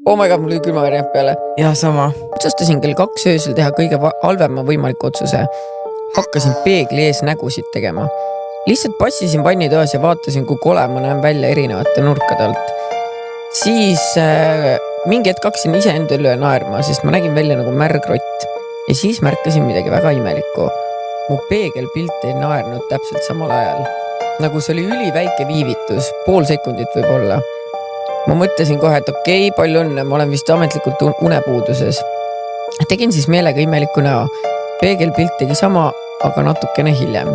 Oh my god, mul oli külmavärjad peale. Ja sama. Otsustasin kell 2 öösel teha kõige halvema võimaliku otsuse. Hakkasin peegli ees nägusid tegema. Lihtsalt passisin vannitoas ja vaatasin, kui kole ma näen välja erinevate nurkade alt. Siis mingi hetk hakkasin ise enda üle naerma, sest ma nägin välja nagu märgrott. Ja siis märkasin midagi väga imelikku. Mu peegelpilt ei naernud täpselt samal ajal. Nagu see oli üliväike viivitus, pool sekundit võib olla. Ma mõtlesin kohe, et okei, palju õnne, ma olen vist ametlikult unepuuduses. Tegin siis meelega imeliku näo. Peegelpilt tegi sama, aga natukene hiljem.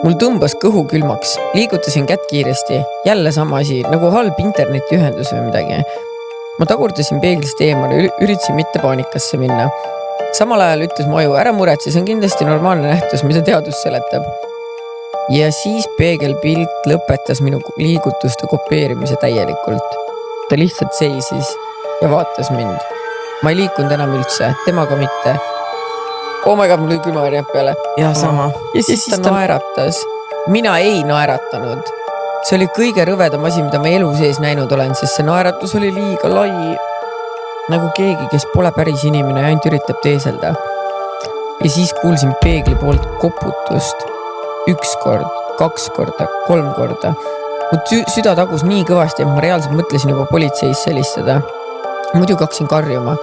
Mul tõmbas kõhu külmaks, liigutasin kätt kiiresti, jälle sama asi, nagu halb internetiühendus või midagi. Ma tagurdasin peeglist eemale, üritasin mitte paanikasse minna. Samal ajal ütles mu aju, ära muretse, see on kindlasti normaalne nähtus, mida teadus seletab. Ja siis peegelpilt lõpetas minu liigutuste kopeerimise täielikult. Ta lihtsalt seisis ja vaatas mind. Ma ei liikunud enam üldse, temaga mitte. Oh my god, mul oli külmavärjad peale. Ja sama. Ja siis ta naeratas. Mina ei naeratanud. See oli kõige rõvedam asi, mida ma elu sees näinud olen, sest see naeratus oli liiga lai. Nagu keegi, kes pole päris inimene ja ainult üritab teeselda. Ja siis kuulsin peegli poolt koputust. 1 kord, 2 korda, 3 korda. Mu süda tagus nii kõvasti, et ma reaalselt mõtlesin juba politseisse helistada. Muidugi hakkasin karjuma.